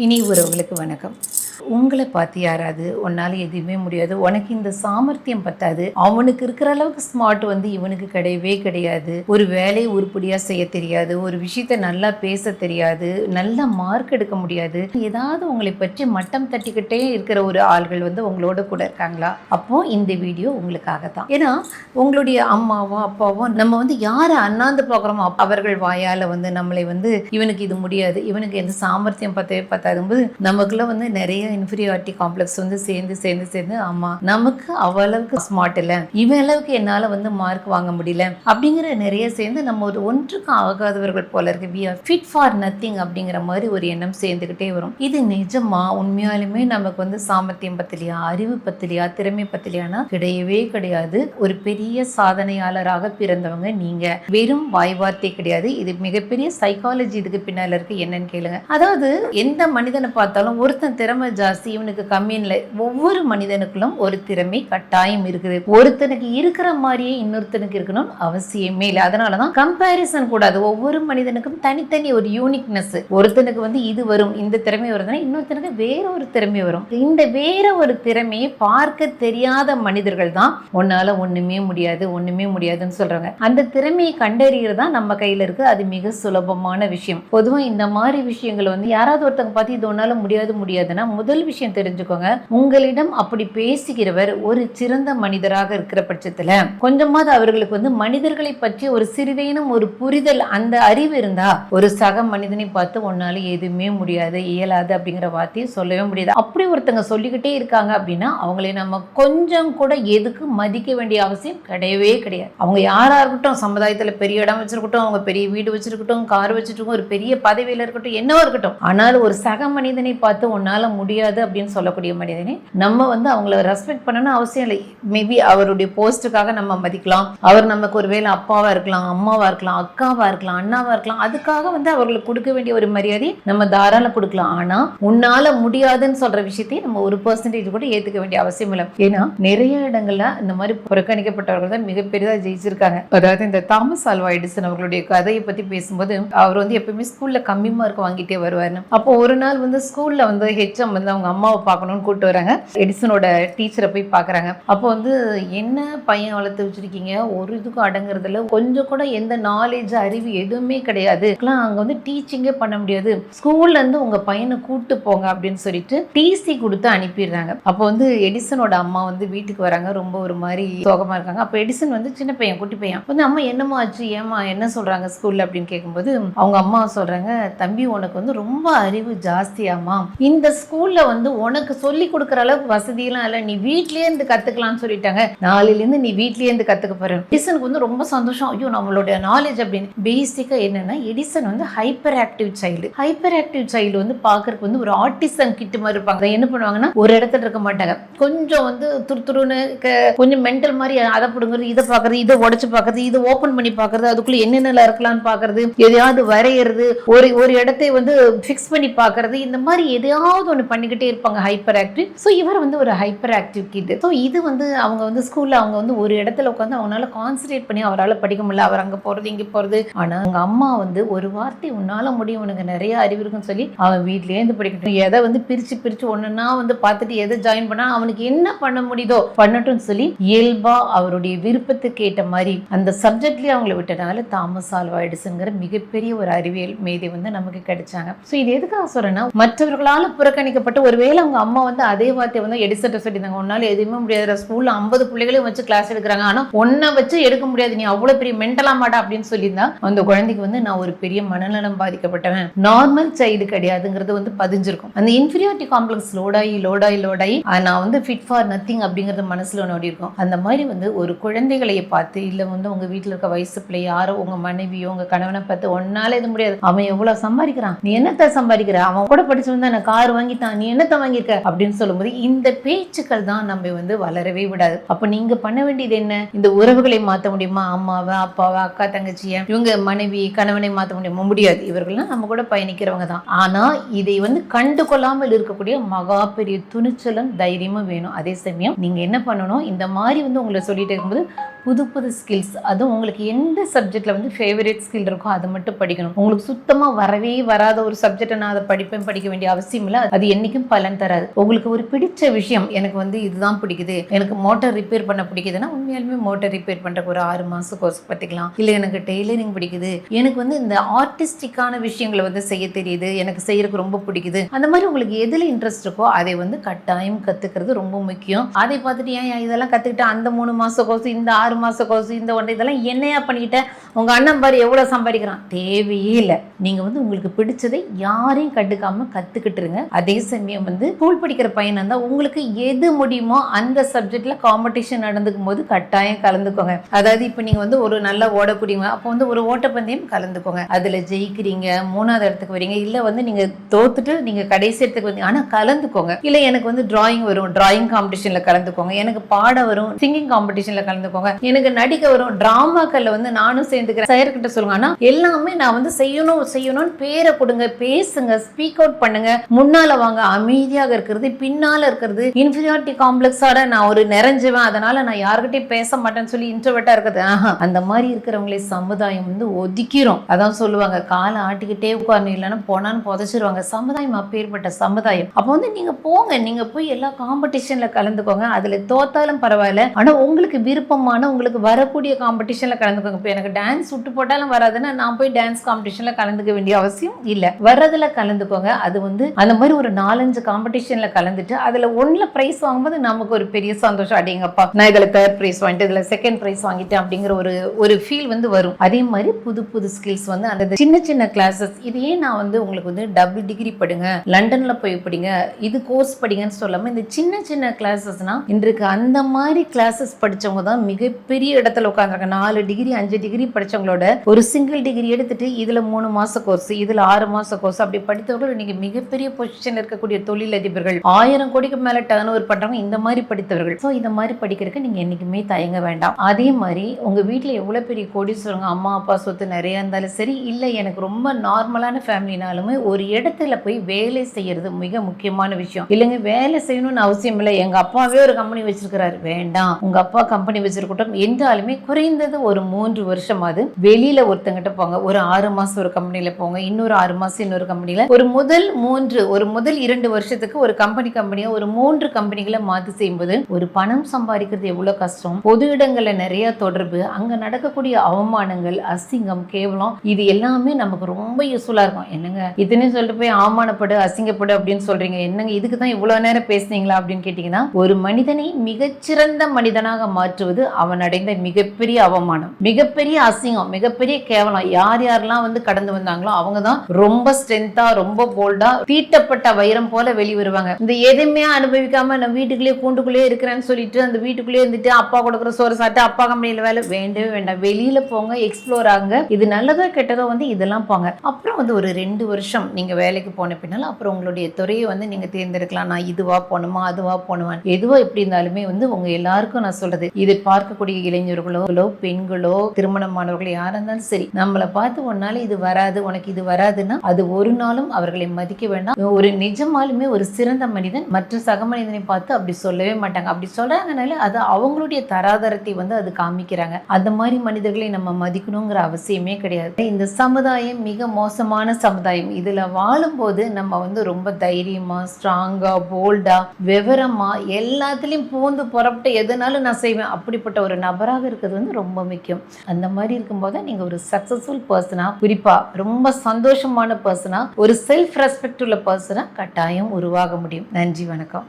இனி உறவுகளுக்கு வணக்கம். உங்களை பார்த்து யாராவது உன்னால் எதுவுமே முடியாது, உனக்கு இந்த சாமர்த்தியம் பத்தாது, அவனுக்கு இருக்கிற அளவுக்கு ஸ்மார்ட் இவனுக்கு கிடையவே கிடையாது, ஒரு வேலையை உருப்படியாக செய்ய தெரியாது, ஒரு விஷயத்த நல்லா பேச தெரியாது, நல்ல மார்க் எடுக்க முடியாது, ஏதாவது உங்களை பற்றி மட்டம் தட்டிக்கிட்டே இருக்கிற ஒரு ஆள்கள் உங்களோட கூட இருக்காங்களா? அப்போ இந்த வீடியோ உங்களுக்காக தான். ஏன்னா உங்களுடைய அம்மாவோ அப்பாவோ நம்ம யாரை அண்ணாந்து பார்க்குறோமோ அவர்கள் வாயால் நம்மளை இவனுக்கு இது முடியாது, இவனுக்கு எந்த சாமர்த்தியம் பத்தாதும்போது நமக்குள்ள நிறைய இன்ஃபீரியாரிட்டி காம்ப்ளெக்ஸ் சேர்ந்து சேர்ந்து சேர்ந்து ஆமா நமக்கு அவ்வளவுக்கு ஸ்மார்ட் இல்லை, இவன் அளவுக்கு என்னால மார்க் வாங்க முடியல அப்படிங்கிற நிறைய சேர்ந்து நம்ம ஒரு ஒன்றுக்கு ஆகாதவர்கள் போல இருக்கு, we are fit for nothing அப்படிங்கிற மாதிரி ஒரு எண்ணம் சேர்ந்துக்கிட்டே வரும். இது நிஜமா உண்மையாலுமே நமக்கு சாமர்த்தியம் பத்தலையா, அறிவு பத்தலையா, திறமை பத்தலையானா கிடையவே கிடையாது. ஒரு பெரிய சாதனையாளராக பிறந்தவங்க நீங்க, வெறும் வாய்வார்த்தை கிடையாது. இது மிகப்பெரிய சைக்காலஜி இதுக்கு பின்னால இருக்கு. என்னன்னு கேளுங்க. அதாவது எந்த மனிதனை பார்த்தாலும் ஒருத்தன் திறமை ஜாஸ்தி இவனுக்கு கம்மின்னு இல்லை, ஒவ்வொரு மனிதனுக்குள்ளும் ஒரு திறமை கட்டாயம் இருக்குது. ஒருத்தனுக்கு இருக்கிற மாதிரியே இன்னொருத்தனுக்கு இருக்கணும் அவசியமே இல்லை. அதனாலதான் கம்பேரிசன் கூடாது. ஒவ்வொரு மனிதனுக்கும் தனித்தனி ஒரு யூனிக்னஸ், ஒருத்தனுக்கு இது வரும், இந்த திறமை வருதுன்னா இன்னொருத்தனுக்கு வேற ஒரு திறமை வரும். இந்த வேற ஒரு திறமையை பார்க்க தெரியாத மனிதர்கள் தான் உன்னால ஒண்ணுமே முடியாது ஒண்ணுமே முடியாதுன்னு சொல்றாங்க. அந்த திறமையை கண்டறியறதா நம்ம கையில இருக்கு. அது மிக சுலபமான விஷயம். பொதுவா இந்த மாதிரி விஷயங்கள் யாராவது ஒருத்தங்க பார்த்து இது ஒன்னால முடியாதுன்னா முதல் விஷயம் தெரிஞ்சுக்கோங்க, உங்களிடம் அப்படி பேசுகிறவர் ஒரு சிறந்த மனிதராக இருக்கிற பட்சத்துல கொஞ்சமாவது அவர்களுக்கு மனிதர்களை பற்றி ஒரு சிறிதேனும் ஒரு புரிதல், அந்த அறிவு இருந்தா ஒரு சக மனிதனை பார்த்து உன்னால எதுவுமே முடியாது இயலாது அப்படிங்கிற வார்த்தையை சொல்லவே முடியாது. அப்படி ஒருத்தங்க சொல்லிக்கிட்டே இருக்காங்க அப்படின்னா அவங்களை நம்ம கொஞ்சம் கூட எதுக்கு மதிக்க வேண்டிய அவசியம் கிடையவே கிடையாது. அவங்க யாரா இருக்கட்டும், சமுதாயத்துல பெரிய இடம் வச்சிருக்கட்டும், அவங்க பெரிய வீடு வச்சிருக்கட்டும், கார் வச்சிருக்கட்டும், ஒரு பெரிய பதவியில இருக்கட்டும், என்னவோ இருக்கட்டும், ஆனால் ஒரு சக மனிதனை பார்த்து உன்னால முடியாது அப்படின்னு சொல்லக்கூடிய மனிதனை நம்ம அவங்கள ரெஸ்பெக்ட் பண்ணணும் அவசியம் இல்லை. மேபி அவருடைய போஸ்டுக்காக நம்ம மதிக்கலாம், அவர் நமக்கு ஒருவேளை அப்பாவா இருக்கலாம், அம்மாவா இருக்கலாம், அக்காவா இருக்கலாம், அண்ணாவா இருக்கலாம், அதுக்காக அவர்களுக்கு கொடுக்க வேண்டிய ஒரு மரியாதை நம்ம தாராளம் கொடுக்கலாம். ஆனா உன்னால முடியாதுன்னு சொல்ற விஷயத்தை நம்ம 1% கூட ஏத்துக்க வேண்டிய அவசியம் இல்லை. ஏன்னா நிறைய இடங்கள்ல இந்த மாதிரி புறக்கணிக்கப்பட்டவர்கள் தான் மிகப்பெரியதா ஜெயிச்சிருக்காங்க. அதாவது இந்த தாமஸ் ஆல்வா எடிசன் அவர்களுடைய கதையை பத்தி பேசும்போது அவர் எப்பவுமே ஸ்கூல்ல கம்மி மார்க் வாங்கிட்டே வருவாரு. அப்போ ஒரு நாள் ஸ்கூல்ல ஹெச்எம் அவங்க அம்மாவை பார்க்கணும்னு கூப்பிட்டு வராங்க. எடிசனோட டீச்சரை போய் பார்க்குறாங்க. அப்போ என்ன பையன் வளர்த்து வச்சிருக்கீங்க, ஒரு இதுக்கும் அடங்குறதுல கொஞ்சம் கூட எந்த நாலேஜ் அறிவு எதுவுமே கிடையாது, அங்கே டீச்சிங்கே பண்ண முடியாது, ஸ்கூல்ல இருந்து உங்க பையனை கூப்பிட்டு போங்க அப்படின்னு சொல்லிட்டு டிசி கொடுத்து அனுப்பிடுறாங்க. அப்போ எடிசனோட அம்மா வீட்டுக்கு வராங்க, ரொம்ப ஒரு மாதிரி சோகமா இருக்காங்க. அப்போ எடிசன் சின்ன பையன், குட்டி பையன் அம்மா என்னமா ஆச்சு, ஏமா என்ன சொல்றாங்க ஸ்கூல்ல அப்படின்னு கேட்கும்போது அவங்க அம்மா சொல்றாங்க, தம்பி உனக்கு ரொம்ப அறிவு ஜாஸ்தியாமா, இந்த ஸ்கூல்ல உனக்கு சொல்லி கொடுக்குற அளவுக்கு வசதியெல்லாம் இல்லை, நீ வீட்லயே இருந்து கத்துக்கலாம்னு சொல்லிட்டாங்க, நாளையில இருந்து நீ வீட்லயே இருந்து கத்துக்க போற. எடிசனுக்கு ரொம்ப சந்தோஷம், ஐயோ நம்மளோட நாலேஜ் அப்படின்னு. பேசிக்கா என்னன்னா Edison hyper active child. Hyper active child பாக்குறதுக்கு ஒரு ஆட்டிசம் கிட்ட மாதிரி இருப்பாங்க. என்ன பண்ணுவாங்கன்னா ஒரு இடத்துல இருக்க மாட்டாங்க, கொஞ்சம் துருத்துருன்னு கொஞ்சம் மென்டல் மாதிரி அதை பிடுங்குறது, இதை பாக்குறது, இதை உடைச்சு பாக்குறது, இதை ஓபன் பண்ணி பாக்குறது, அதுக்குள்ள என்னென்ன இருக்கலாம்னு பாக்குறது, எதையாவது வரையறது, ஒரு இடத்தை பிக்ஸ் பண்ணி பாக்குறது, இந்த மாதிரி எதையாவது ஒண்ணு பண்ணிக்கிட்டே இருப்பாங்க ஹைப்பர் ஆக்டிவ். ஸோ இவர் ஒரு ஹைப்பர் ஆக்டிவ் கிட். ஸோ இது அவங்க ஸ்கூல்ல அவங்க ஒரு இடத்துல உட்காந்து அவனால கான்சன்ட்ரேட் பண்ணி அவரால் படிக்க முடியல, அவர் அங்க போறது இங்க போறது. ஆனா அவங்க அம்மா ஒரு வார்த்தை உன்னால முடியும், உனக்கு நிறைய அறிவு இருக்குன்னு சொல்லி அவன் வீட்லயே இருந்து படிக்கட்டும், எதை பிரிச்சு பிரிச்சு ஒண்ணுன்னா பார்த்துட்டு எதை ஜாயின் பண்ணா அவனுக்கு என்ன பண்ண முடியுதோ பண்ணட்டும் சொல்லி இயல்பா அவருடைய விருப்பத்துக்கு ஏற்ற மாதிரி அந்த சப்ஜெக்ட்லயே அவங்களை விட்டனால தாமஸ் ஆல்வா எடிசன்ங்கிற மிகப்பெரிய ஒரு அறிவியல் மேதை நமக்கு கிடைச்சாங்க. ஸோ இது எதுக்காக சொல்றேன்னா, மற்றவர்களால புறக்கணிக்கப்பட்ட ஒருவேளை அவங்க அம்மா அதே வார்த்தை எடிசன் சொல்லியிருந்தாங்க, உன்னால எதுவுமே முடியாது, ஸ்கூல்ல 50 பிள்ளைகளையும் வச்சு கிளாஸ் எடுக்கிறாங்க, ஆனா ஒன்ன வச்சு எடுக்க முடியாது, நீ அவ்வளவு பெரிய மென்டலா மாட்டா அப்படின்னு சொல்லியிருந்தா அந்த குழந்தைக்கு நான் ஒரு பெரிய மனநலம் பாதிக்கப்பட்டவன், நார்மல் சைல்டு கிடையாதுங்கிறது பதிஞ்சிருக்கும். அந்த இன்ஃபீரியாரிட்டி காம்ப்ளெக்ஸ் லோடாயி நான் ஃபிட் ஃபார் நத்திங் அப்படிங்கறது மனசுல நோடி இருக்கும். அந்த மாதிரி ஒரு குழந்தைகளை பார்த்து இல்ல உங்க வீட்டுல இருக்க வயசு பிள்ளை யாரோ உங்க மனைவியோ உங்க கணவனை பார்த்து ஒன்னால இது முடியாது, அவன் எவ்வளவு சம்பாதிக்கிறான், நீ என்னத்த சம்பாதிக்கிற, அவன் கூட படிச்சு நான் கார் வாங்கிட்டான், நீ என்னத்த வாங்கியிருக்க அப்படின்னு சொல்லும்போது இந்த பேச்சுக்கள் தான் நம்ம வளரவே விடாது. அப்ப நீங்க பண்ண வேண்டியது என்ன, இந்த உறவுகளை மாற்ற முடியுமா, அம்மாவை அப்பாவை அக்கா தங்கச்சிய இவங்க மனைவி கணவனை மாற்ற முடியுமா, முடியாது. இவர்கள்லாம் நம்ம கூட பயணிக்கிறவங்க தான். ஆனா இதை கண்டு கொள்ளாமல் இருக்கக்கூடிய மகா பெரிய துணிச்சலும் தைரியமும் வேணும். அதே சமயம் நீங்க என்ன பண்ணணும், இந்த மாதிரி உங்களை சொல்லிட்டு இருக்கும்போது புது புது ஸ்கில்ஸ், அதுவும் உங்களுக்கு எந்த சப்ஜெக்ட்ல வந்து ஃபேவரட் ஸ்கில் இருக்கோ அதை மட்டும் படிக்கணும். உங்களுக்கு சுத்தமா வரவே வராத ஒரு சப்ஜெக்டை நான் அதை படிக்க வேண்டிய அவசியம் இல்லை. அது என்னைக்கும் பலன் தராது. உங்களுக்கு ஒரு பிடிச்ச விஷயம், எனக்கு வந்து இதுதான் பிடிக்குது, எனக்கு மோட்டார் ரிப்பேர் பண்ண பிடிக்குதுன்னா உண்மையாலுமே மோட்டார் ரிப்பேர் பண்றதுக்கு ஒரு 6 மாசம் கோர்ஸ் பத்திக்கலாம். இல்லை எனக்கு டெய்லரிங் பிடிக்குது, எனக்கு வந்து இந்த ஆர்டிஸ்டிக்கான விஷயங்களை வந்து செய்ய தெரியுது, எனக்கு செய்யறதுக்கு ரொம்ப பிடிக்குது, அந்த மாதிரி உங்களுக்கு எதுல இன்ட்ரெஸ்ட் இருக்கோ அதை வந்து கட்டாயம் கத்துக்கிறது ரொம்ப முக்கியம். அதை பார்த்துட்டு ஏன் இதெல்லாம் கத்துக்கிட்டு அந்த 3 மாச கோர்ஸ், இந்த 6 மாச கோர்ஸ், இந்த ஒன்றை இதெல்லாம் என்னையா பண்ணிக்கிட்ட, உங்க அண்ணன் பாரு எவ்வளவு சம்பாதிக்கிறான், தேவையே இல்லை. நீங்க வந்து உங்களுக்கு பிடிச்சதை யாரையும் கண்டுக்காம கத்துக்கிட்டுருங்க. அதே சமயம் வந்து ஸ்கூல் படிக்கிற பையனா இருந்தா உங்களுக்கு எது முடியுமோ அந்த சப்ஜெக்ட்ல காம்படிஷன் நடந்துக்கும் போது கட்டாயம் கலந்துக்கோங்க. அதாவது இப்ப நீங்க வந்து ஒரு நல்லா ஓடக்கூடியவங்க, அப்போ வந்து ஒரு ஓட்டப்பந்தயம் கலந்துக்கோங்க. அதுல ஜெயிக்கிறீங்க, 3வது இடத்துக்கு வரீங்க, இல்ல வந்து நீங்க தோத்துட்டு நீங்க கடைசி இடத்துக்கு வந்தீங்க, ஆனா கலந்துக்கோங்க. இல்ல எனக்கு வந்து டிராயிங் வரும், டிராயிங் காம்படிஷன்ல கலந்துக்கோங்க. எனக்கு பாட வரும், சிங்கிங் காம்படிஷன்ல கலந்துக்கோங்க. எனக்கு நடிக்க வரும், டிராமாக்கள்ல வந்து நானும் சேர்ந்துக்கிறேன், சார்கிட்ட சொல்லுங்க. ஆனா எல்லாமே நான் வந்து செய்யணும்னு பேரை கொடுங்க, பேசுங்க, ஸ்பீக் அவுட் பண்ணுங்க, முன்னால வாங்க. அமைதியாக இருக்கிறது, பின்னால இருக்கிறது, இன்ஃபீரியாரிட்டி காம்ப்ளெக்ஸோட நான் ஒரு நிறைஞ்சவன், அதனால நான் யாருக்கிட்டையும் பேச மாட்டேன்னு சொல்லி இன்ட்ரோவர்ட்டா இருக்கிறது, அந்த மாதிரி இருக்கிறவங்களே சமுதாயம் வந்து ஒதுக்கிறோம். அதான் சொல்லுவாங்க, காலை ஆட்டிக்கிட்டே உட்காரணும், இல்லைன்னா போனான்னு புதைச்சிருவாங்க. சமுதாயம் அப்பேற்பட்ட சமுதாயம். அப்போ வந்து நீங்க போங்க, நீங்க போய் எல்லா காம்படிஷன்ல கலந்துக்கோங்க. அதுல தோத்தாலும் பரவாயில்ல, ஆனா உங்களுக்கு விருப்பமான, உங்களுக்கு வரக்கூடிய காம்படிஷன்ல கலந்துக்கோங்க. இப்போ எனக்கு டான்ஸ் விட்டு போட்டாலும் வராதுன்னா நான் போய் டான்ஸ் காம்படிஷன்ல கலந்துக்க வேண்டிய அவசியம் இல்ல, வர்றதுல கலந்துக்கோங்க. அது வந்து அந்த மாதிரி ஒரு 4-5 காம்படிஷன்ல கலந்துட்டு அதுல ஒன்ல பிரைஸ் வாங்கும்போது நமக்கு ஒரு பெரிய சந்தோஷம். அடேங்கப்பா, நான் இதுல 3rd பிரைஸ் வாங்கிட்டு இதுல 2nd பிரைஸ் வாங்கிட்டேன் அப்படிங்கிற ஒரு ஃபீல் வந்து வரும். அதே மாதிரி புது புது ஸ்கில்ஸ் வந்து அந்த சின்ன சின்ன கிளாஸஸ், இதையே நான் வந்து உங்களுக்கு வந்து டபுள் டிகிரி படிங்க, லண்டன்ல போய் படிங்க, இது கோர்ஸ் படிங்கன்னு சொல்லாம இந்த சின்ன சின்ன கிளாஸஸ்னா, இன்றைக்கு அந்த மாதிரி கிளாஸஸ் படிச்சவங்க தான் மிகப்பெரிய இடத்துல உட்காந்துருக்காங்க. 4 டிகிரி 5 டிகிரி படிச்சவங்களோட ஒரு சிங்கிள் டிகிரி எடுத்துட்டு இதுல 3 மாச கோர்ஸ், இதுல 6 மாச கோர்ஸ் அப்படி படித்தவர்கள் இன்னைக்கு மிகப்பெரிய பொசிஷன் இருக்கக்கூடிய தொழிலதிபர்கள், 1000 கோடிக்கு மேல டர்ன் ஓவர் பண்றவங்க இந்த மாதிரி படித்தவர்கள். ஸோ இந்த மாதிரி படிக்கிறதுக்கு நீங்க என்னைக்குமே தயங்க வேண்டாம். அதே மாதிரி உங்க வீட்டுல எவ்வளவு பெரிய கோடீஸ்வரங்க, அம்மா அப்பா சொத்து நிறைய இருந்தாலும் சரி, இல்ல எனக்கு ரொம்ப நார்மலான ஃபேமிலினாலுமே ஒரு இடத்துல போய் வேலை செய்யறது மிக முக்கியமான விஷயம். இல்லைங்க வேலை செய்யணும்னு அவசியம் இல்லை, எங்க அப்பாவே ஒரு கம்பெனி வச்சிருக்கிறாரு, வேண்டாம், உங்க அப்பா கம்பெனி வச்சிருக்கட்டும் என்றாலுமே குறைந்தது ஒரு 3 வருஷமாவது வெளியில ஒருத்தங்கிட்ட போங்க. ஒரு 6 மாசம் ஒரு கம்பெனில போங்க, இன்னொரு 6 மாசம் இன்னொரு கம்பெனில, ஒரு முதல் 2 வருஷத்துக்கு ஒரு கம்பெனியா ஒரு 3 கம்பெனிகளை மாத்தி செய்யும்போது ஒரு பணம் சம்பாதிக்கிறது எவ்வளவு கஷ்டம். பொது இடங்கள்ல நிறைய தொடர்பு, அங்க நடக்கக்கூடிய அவமானங்கள், அசிங்கம், கேவலம், இது எல்லாமே நமக்கு ரொம்ப யூஸ்ஃபுல்லா இருக்கும். என்னங்க இதுன்னு சொல்லிட்டு போய் அவமானப்படு, அசிங்கப்படு அப்படின்னு சொல்றீங்க, என்னங்க இதுக்கு தான் இவ்வளவு நேரம் பேசுனீங்களா அப்படின்னு கேட்டீங்கன்னா, ஒரு மனிதனை மிகச்சிறந்த மனிதனாக மாற்றுவது அவன் அடைந்த மிகப்பெரிய அவமானம், மிகப்பெரிய அசிங்கம், மிகப்பெரிய கேவலம். யாரெல்லாம் வந்து கடந்து வந்தாங்களோ அவங்க தான் ரொம்ப ஸ்ட்ரென்த்தா, ரொம்ப போல்டா, தீட்டப்பட்ட வைரம் போல வெளிவருவாங்க. இந்த எதுவுமே அனுபவிக்காம நான் வீட்டுக்குள்ளேயே கூண்டுக்குள்ளேயே இருக்கிறேன்னு சொல்லிட்டு அந்த வீட்டுக்குள்ளேயே இருந்துட்டு அப்பா கொடுக்குற சோறு சாப்பிட்டு அப்பா கம்பெனியில வேலை, வேண்டவே வேண்டாம். வெளியில போங்க, எக்ஸ்ப்ளோர் ஆகுங்க. இது நல்லதோ கெட்டதோ வந்து இதெல்லாம் போங்க. அப்புறம் வந்து ஒரு 2 வருஷம் நீங்க வேலைக்கு போன பின்னால அப்புறம் உங்களுடைய துறையை வந்து நீங்க தேர்ந்தெடுக்கலாம். நான் இதுவா போகணுமா, அதுவா போகணுமா, எதுவோ எப்படி இருந்தாலுமே வந்து உங்க எல்லாருக்கும் நான் சொல்றது, இதை பார்க்கக்கூடிய இளைஞர்களோ பெண்களோ திருமணமானவர்களோ யாரா இருந்தாலும் சரி, நம்மளை பார்த்து உன்னால இது வராது, உனக்கு இது வராதுன்னா அது ஒரு நாளும் அவர்களை மதிக்க வேண்டாம். ஒரு நிஜமாலுமே ஒரு சிறந்த மனிதன் மற்ற சக மனிதனை பார்த்து அப்படி சொல்லவே மாட்டாங்க. அப்படி சொல்றாங்கனால அது அவங்களுடைய தராதரத்தை வந்து அது காமிக்கிறாங்க. அந்த மாதிரி மனிதர்களை நம்ம மதிக்கணுங்கிற அவசியமே கிடையாது. இந்த சமுதாயம் மிக மோசமான சமுதாயம். இதுல வாழும்போது நம்ம வந்து ரொம்ப தைரியமா, ஸ்ட்ராங்கா, போல்டா, விவரமா, எல்லாத்துலயும் பூந்து புறப்பட்டு எதுனாலும் நான் செய்வேன் அப்படிப்பட்ட ஒரு நபராக இருக்கிறது வந்து ரொம்ப முக்கியம். அந்த மாதிரி இருக்கும்போது நீங்க ஒரு சக்சஸ்ஃபுல் பர்சனா, குறிப்பா ரொம்ப சந்தோஷமான பர்சனா, ஒரு செல்ஃப் ரெஸ்பெக்ட் உள்ள பர்சனா கட்டாயம் உருவாக முடியும். நன்றி, வணக்கம்.